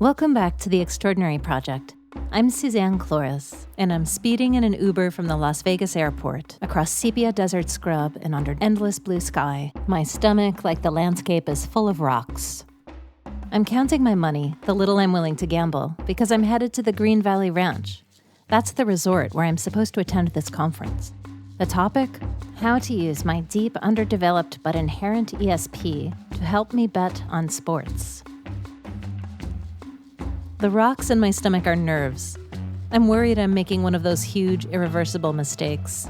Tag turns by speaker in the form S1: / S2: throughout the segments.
S1: Welcome back to The Extraordinary Project. I'm Suzanne Flores, and I'm speeding in an Uber from the Las Vegas airport, across sepia desert scrub and under endless blue sky. My stomach, like the landscape, is full of rocks. I'm counting my money, the little I'm willing to gamble, because I'm headed to the Green Valley Ranch. That's the resort where I'm supposed to attend this conference. The topic? How to use my deep, underdeveloped but inherent ESP to help me bet on sports. The rocks in my stomach are nerves. I'm worried I'm making one of those huge, irreversible mistakes.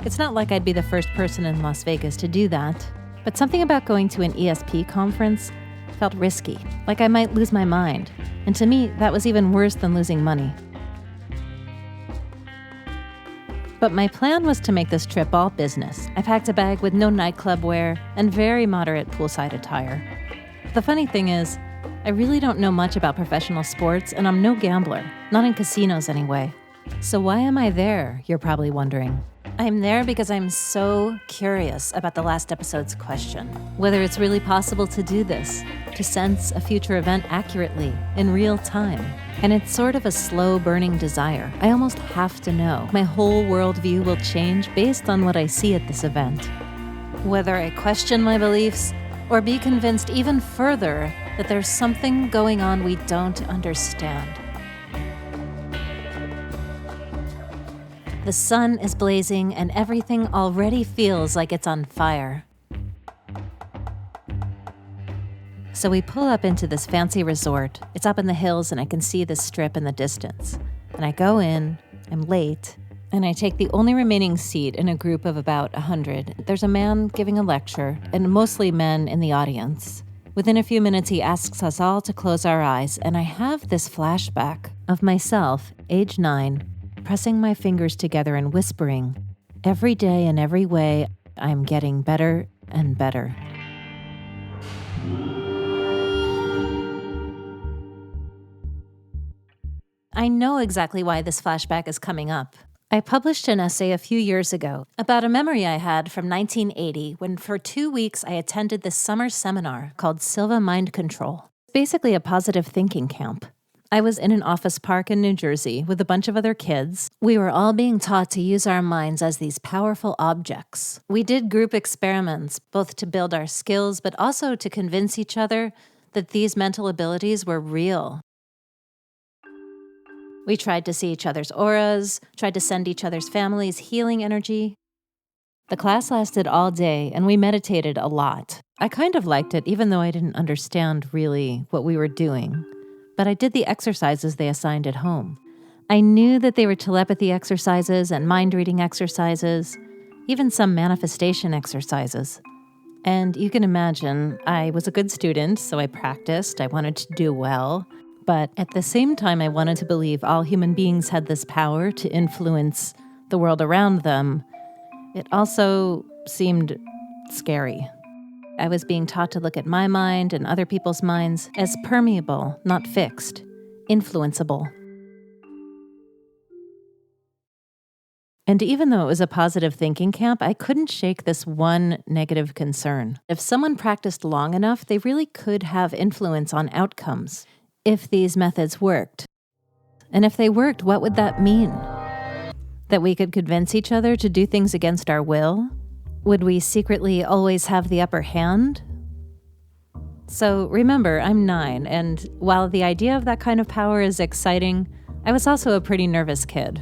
S1: It's not like I'd be the first person in Las Vegas to do that, but something about going to an ESP conference felt risky, like I might lose my mind. And to me, that was even worse than losing money. But my plan was to make this trip all business. I packed a bag with no nightclub wear and very moderate poolside attire. The funny thing is, I really don't know much about professional sports, and I'm no gambler, not in casinos anyway. So why am I there, you're probably wondering? I'm there because I'm so curious about the last episode's question, whether it's really possible to do this, to sense a future event accurately, in real time. And it's sort of a slow-burning desire. I almost have to know. My whole worldview will change based on what I see at this event. Whether I question my beliefs or be convinced even further that there's something going on we don't understand. The sun is blazing and everything already feels like it's on fire. So we pull up into this fancy resort. It's up in the hills and I can see the strip in the distance. And I go in, I'm late, and I take the only remaining seat in a group of about 100. There's a man giving a lecture, and mostly men in the audience. Within a few minutes, he asks us all to close our eyes, and I have this flashback of myself, age 9, pressing my fingers together and whispering, "Every day in every way, I'm getting better and better." I know exactly why this flashback is coming up. I published an essay a few years ago about a memory I had from 1980 when for 2 weeks I attended this summer seminar called Silva Mind Control. Basically a positive thinking camp. I was in an office park in New Jersey with a bunch of other kids. We were all being taught to use our minds as these powerful objects. We did group experiments, both to build our skills, but also to convince each other that these mental abilities were real. We tried to see each other's auras, tried to send each other's families healing energy. The class lasted all day, and we meditated a lot. I kind of liked it, even though I didn't understand really what we were doing. But I did the exercises they assigned at home. I knew that they were telepathy exercises and mind-reading exercises, even some manifestation exercises. And you can imagine, I was a good student, so I practiced. I wanted to do well. But at the same time, I wanted to believe all human beings had this power to influence the world around them. It also seemed scary. I was being taught to look at my mind and other people's minds as permeable, not fixed, influenceable. And even though it was a positive thinking camp, I couldn't shake this one negative concern. If someone practiced long enough, they really could have influence on outcomes. If these methods worked. And if they worked, what would that mean? That we could convince each other to do things against our will? Would we secretly always have the upper hand? So remember, I'm 9, and while the idea of that kind of power is exciting, I was also a pretty nervous kid.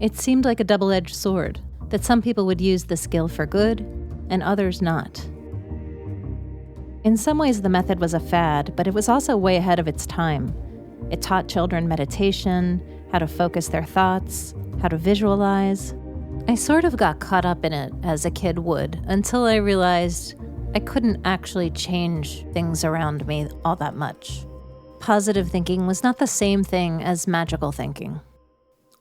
S1: It seemed like a double-edged sword, that some people would use the skill for good, and others not. In some ways, the method was a fad, but it was also way ahead of its time. It taught children meditation, how to focus their thoughts, how to visualize. I sort of got caught up in it, as a kid would, until I realized I couldn't actually change things around me all that much. Positive thinking was not the same thing as magical thinking.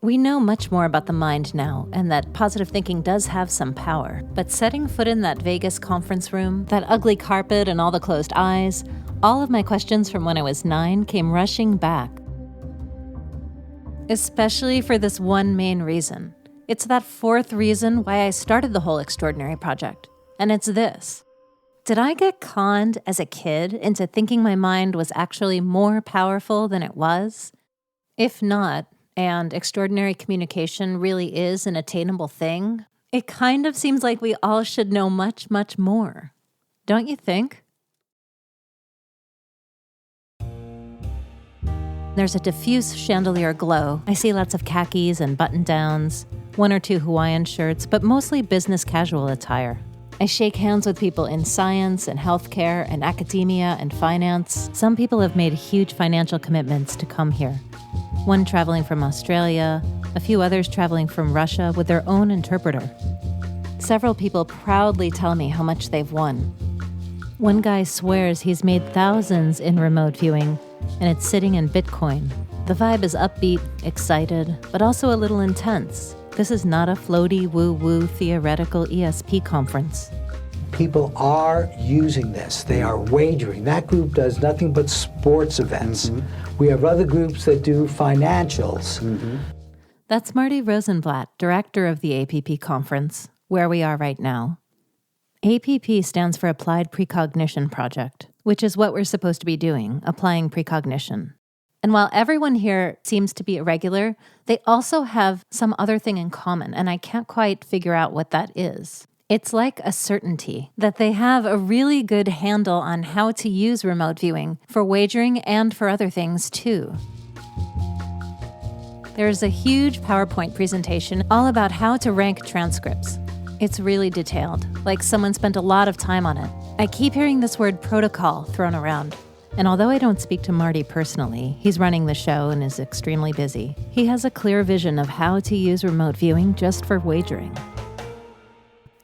S1: We know much more about the mind now, and that positive thinking does have some power. But setting foot in that Vegas conference room, that ugly carpet and all the closed eyes, all of my questions from when I was 9 came rushing back. Especially for this one main reason. It's that fourth reason why I started the whole Extraordinary Project. And it's this. Did I get conned as a kid into thinking my mind was actually more powerful than it was? If not, and extraordinary communication really is an attainable thing, it kind of seems like we all should know much, much more. Don't you think? There's a diffuse chandelier glow. I see lots of khakis and button-downs, 1 or 2 Hawaiian shirts, but mostly business casual attire. I shake hands with people in science and healthcare and academia and finance. Some people have made huge financial commitments to come here. One traveling from Australia, a few others traveling from Russia with their own interpreter. Several people proudly tell me how much they've won. One guy swears he's made thousands in remote viewing, and it's sitting in Bitcoin. The vibe is upbeat, excited, but also a little intense. This is not a floaty, woo-woo, theoretical ESP conference.
S2: People are using this. They are wagering. That group does nothing but sports events. We have other groups that do financials.
S1: That's Marty Rosenblatt, director of the APP conference, where we are right now. APP stands for Applied Precognition Project, which is what we're supposed to be doing, applying precognition. And while everyone here seems to be irregular, they also have some other thing in common, and I can't quite figure out what that is. It's like a certainty that they have a really good handle on how to use remote viewing for wagering and for other things too. There's a huge PowerPoint presentation all about how to rank transcripts. It's really detailed, like someone spent a lot of time on it. I keep hearing this word protocol thrown around. And although I don't speak to Marty personally, he's running the show and is extremely busy. He has a clear vision of how to use remote viewing just for wagering.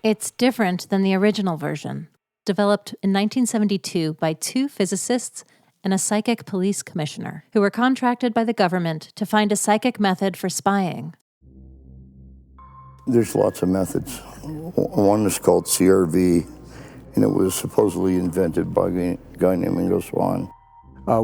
S1: It's different than the original version, developed in 1972 by 2 physicists and a psychic police commissioner who were contracted by the government to find a psychic method for spying.
S3: There's lots of methods. One is called CRV, and it was supposedly invented by a guy named Ingo Swann.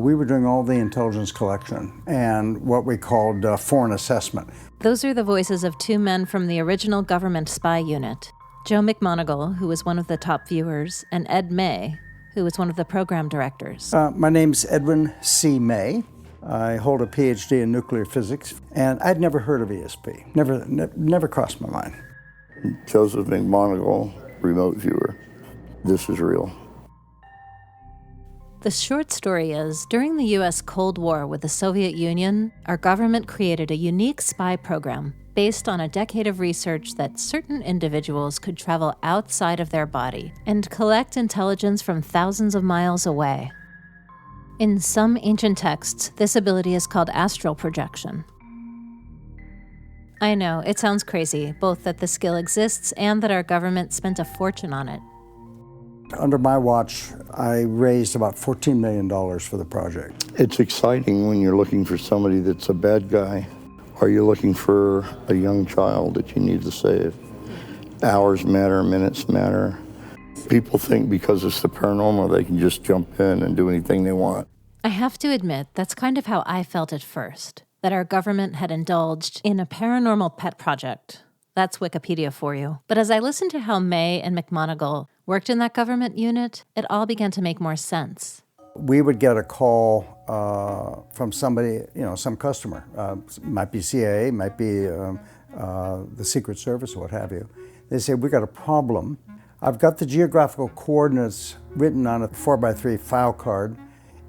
S4: We were doing all the intelligence collection and what we called foreign assessment.
S1: Those are the voices of 2 men from the original government spy unit. Joe McMoneagle, who was one of the top viewers, and Ed May, who was one of the program directors.
S4: My name's Edwin C. May. I hold a PhD in nuclear physics, and I'd never heard of ESP. Never crossed my mind.
S3: Joseph McMoneagle, remote viewer. This is real.
S1: The short story is, during the U.S. Cold War with the Soviet Union, our government created a unique spy program based on a decade of research that certain individuals could travel outside of their body and collect intelligence from thousands of miles away. In some ancient texts, this ability is called astral projection. I know, it sounds crazy, both that the skill exists and that our government spent a fortune on it.
S4: Under my watch, I raised about $14 million for the project.
S3: It's exciting when you're looking for somebody that's a bad guy, or you're looking for a young child that you need to save. Hours matter, minutes matter. People think because it's the paranormal, they can just jump in and do anything they want.
S1: I have to admit, that's kind of how I felt at first, that our government had indulged in a paranormal pet project. That's Wikipedia for you. But as I listened to how May and McMoneagle worked in that government unit, it all began to make more sense.
S4: We would get a call from somebody, some customer. Might be CIA, might be the Secret Service or what have you. They say, we got a problem. I've got the geographical coordinates written on a 4x3 file card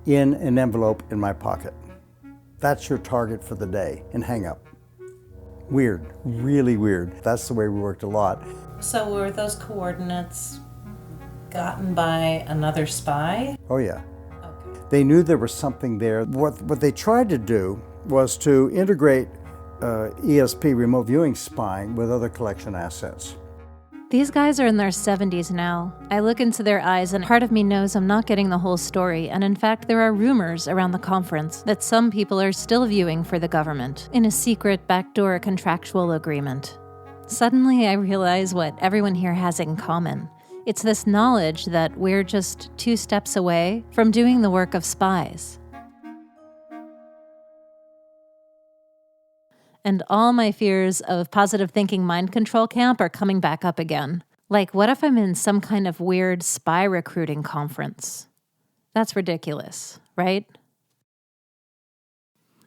S4: in an envelope in my pocket. That's your target for the day, and hang up. Weird, really weird. That's the way we worked a lot.
S1: So were those coordinates gotten by another spy?
S4: Oh yeah.
S1: Okay.
S4: They knew there was something there. What they tried to do was to integrate ESP remote viewing spying with other collection assets.
S1: These guys are in their 70s now. I look into their eyes and part of me knows I'm not getting the whole story, and in fact there are rumors around the conference that some people are still viewing for the government in a secret backdoor contractual agreement. Suddenly I realize what everyone here has in common. It's this knowledge that we're just 2 steps away from doing the work of spies. And all my fears of positive thinking mind control camp are coming back up again. Like, what if I'm in some kind of weird spy recruiting conference? That's ridiculous, right?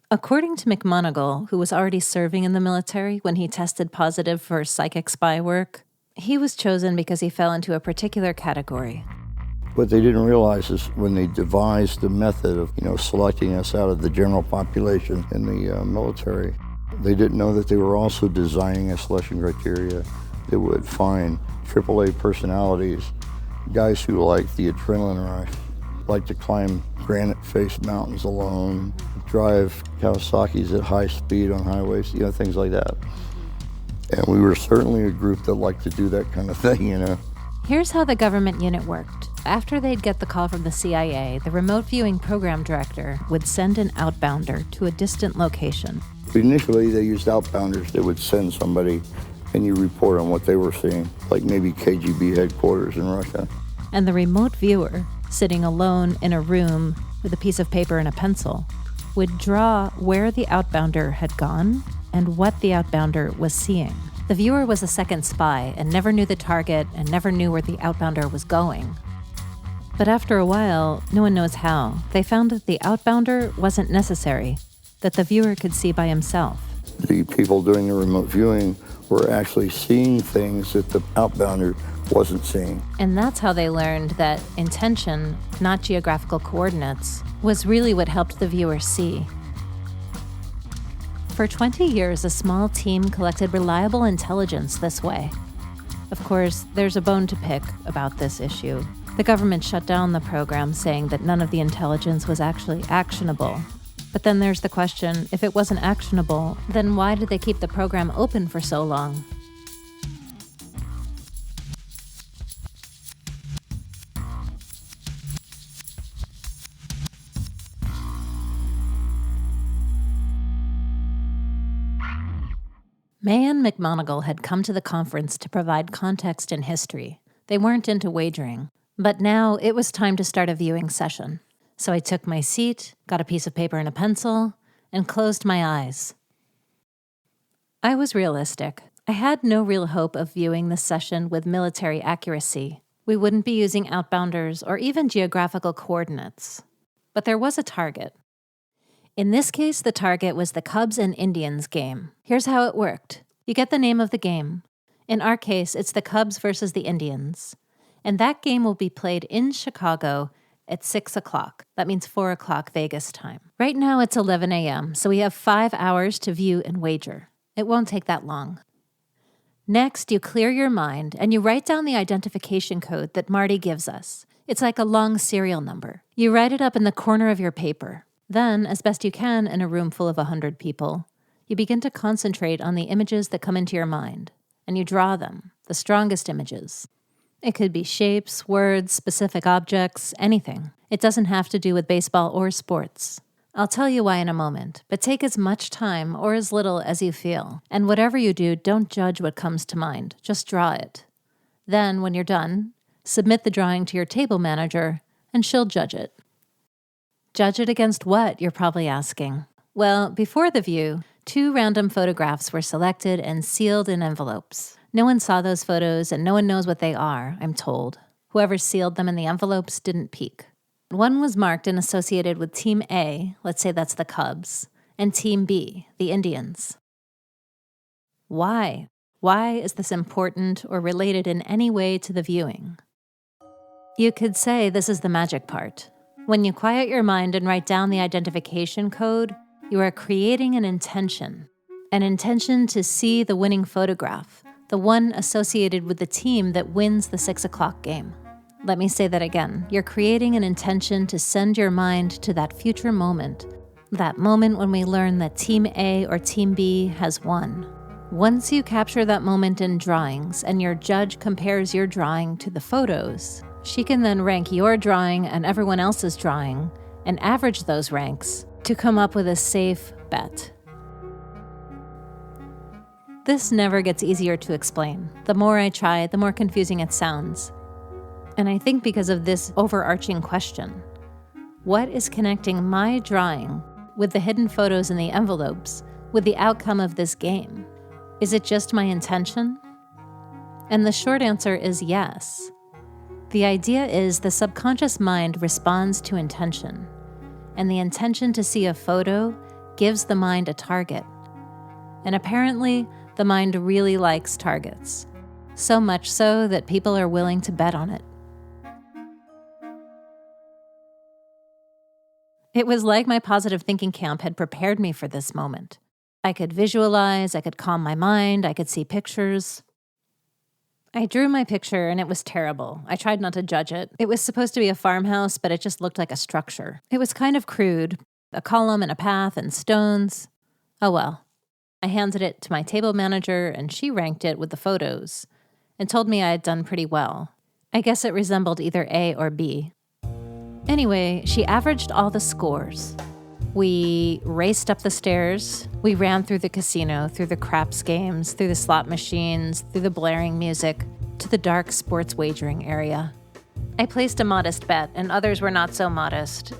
S1: According to McMoneagle, who was already serving in the military when he tested positive for psychic spy work, he was chosen because he fell into a particular category.
S3: What they didn't realize is when they devised the method of, selecting us out of the general population in the military, they didn't know that they were also designing a selection criteria that would find AAA personalities, guys who like the adrenaline rush, like to climb granite-faced mountains alone, drive Kawasaki's at high speed on highways, things like that. And we were certainly a group that liked to do that kind of thing,
S1: Here's how the government unit worked. After they'd get the call from the CIA, the remote viewing program director would send an outbounder to a distant location.
S3: Initially, they used outbounders that would send somebody and you report on what they were seeing, like maybe KGB headquarters in Russia.
S1: And the remote viewer, sitting alone in a room with a piece of paper and a pencil, would draw where the outbounder had gone and what the outbounder was seeing. The viewer was a second spy and never knew the target and never knew where the outbounder was going. But after a while, no one knows how, they found that the outbounder wasn't necessary, that the viewer could see by himself.
S3: The people doing the remote viewing were actually seeing things that the outbounder wasn't seeing.
S1: And that's how they learned that intention, not geographical coordinates, was really what helped the viewer see. For 20 years, a small team collected reliable intelligence this way. Of course, there's a bone to pick about this issue. The government shut down the program, saying that none of the intelligence was actually actionable. But then there's the question, if it wasn't actionable, then why did they keep the program open for so long? May and McMoneagle had come to the conference to provide context and history. They weren't into wagering. But now it was time to start a viewing session. So I took my seat, got a piece of paper and a pencil, and closed my eyes. I was realistic. I had no real hope of viewing this session with military accuracy. We wouldn't be using outbounders or even geographical coordinates. But there was a target. In this case, the target was the Cubs and Indians game. Here's how it worked. You get the name of the game. In our case, it's the Cubs versus the Indians. And that game will be played in Chicago at 6 o'clock. That means 4 o'clock Vegas time. Right now it's 11 a.m., so we have 5 hours to view and wager. It won't take that long. Next, you clear your mind and you write down the identification code that Marty gives us. It's like a long serial number. You write it up in the corner of your paper. Then, as best you can in a room full of 100 people, you begin to concentrate on the images that come into your mind, and you draw them, the strongest images. It could be shapes, words, specific objects, anything. It doesn't have to do with baseball or sports. I'll tell you why in a moment, but take as much time or as little as you feel. And whatever you do, don't judge what comes to mind. Just draw it. Then, when you're done, submit the drawing to your table manager, and she'll judge it. Judge it against what, you're probably asking? Well, before the view, 2 random photographs were selected and sealed in envelopes. No one saw those photos, and no one knows what they are, I'm told. Whoever sealed them in the envelopes didn't peek. One was marked and associated with Team A, let's say that's the Cubs, and Team B, the Indians. Why? Why is this important or related in any way to the viewing? You could say this is the magic part. When you quiet your mind and write down the identification code, you are creating an intention to see the winning photograph, the one associated with the team that wins the 6 o'clock game. Let me say that again. You're creating an intention to send your mind to that future moment, that moment when we learn that Team A or Team B has won. Once you capture that moment in drawings and your judge compares your drawing to the photos, she can then rank your drawing and everyone else's drawing and average those ranks to come up with a safe bet. This never gets easier to explain. The more I try, the more confusing it sounds. And I think because of this overarching question. What is connecting my drawing with the hidden photos in the envelopes with the outcome of this game? Is it just my intention? And the short answer is yes. The idea is the subconscious mind responds to intention, and the intention to see a photo gives the mind a target. And apparently, the mind really likes targets, so much so that people are willing to bet on it. It was like my positive thinking camp had prepared me for this moment. I could visualize, I could calm my mind, I could see pictures. I drew my picture and it was terrible. I tried not to judge it. It was supposed to be a farmhouse, but it just looked like a structure. It was kind of crude, a column and a path and stones. Oh well. I handed it to my table manager and she ranked it with the photos and told me I had done pretty well. I guess it resembled either A or B. Anyway, she averaged all the scores. We raced up the stairs. We ran through the casino, through the craps games, through the slot machines, through the blaring music, to the dark sports wagering area. I placed a modest bet, and others were not so modest.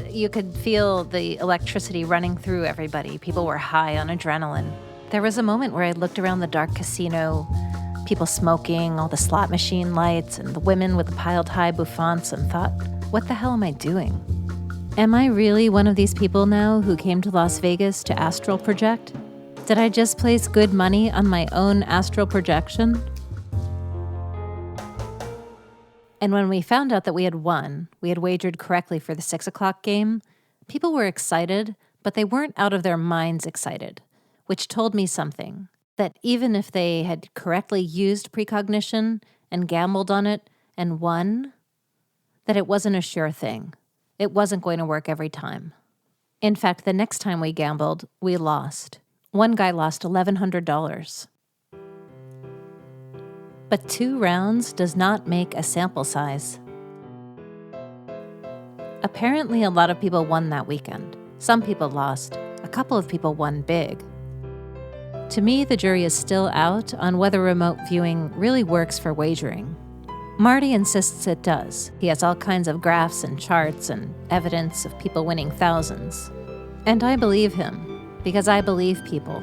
S1: You could feel the electricity running through everybody. People were high on adrenaline. There was a moment where I looked around the dark casino, people smoking, all the slot machine lights, and the women with the piled-high bouffants, and thought, what the hell am I doing? Am I really one of these people now who came to Las Vegas to astral project? Did I just place good money on my own astral projection? And when we found out that we had won, we had wagered correctly for the 6 o'clock game, people were excited, but they weren't out of their minds excited, which told me something, that even if they had correctly used precognition and gambled on it and won, that it wasn't a sure thing. It wasn't going to work every time. In fact, the next time we gambled, we lost. One guy lost $1,100. But 2 rounds does not make a sample size. Apparently, a lot of people won that weekend. Some people lost. A couple of people won big. To me, the jury is still out on whether remote viewing really works for wagering. Marty insists it does. He has all kinds of graphs and charts and evidence of people winning thousands. And I believe him, because I believe people.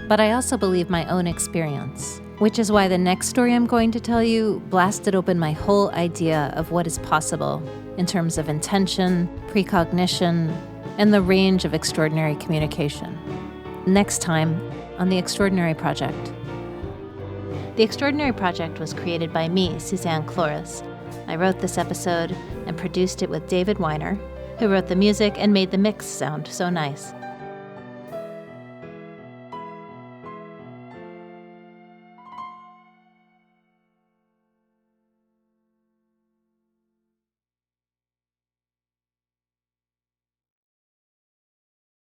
S1: But I also believe my own experience, which is why the next story I'm going to tell you blasted open my whole idea of what is possible in terms of intention, precognition, and the range of extraordinary communication. Next time on The Extraordinary Project. The Extraordinary Project was created by me, Suzanne Cloris. I wrote this episode and produced it with David Weiner, who wrote the music and made the mix sound so nice.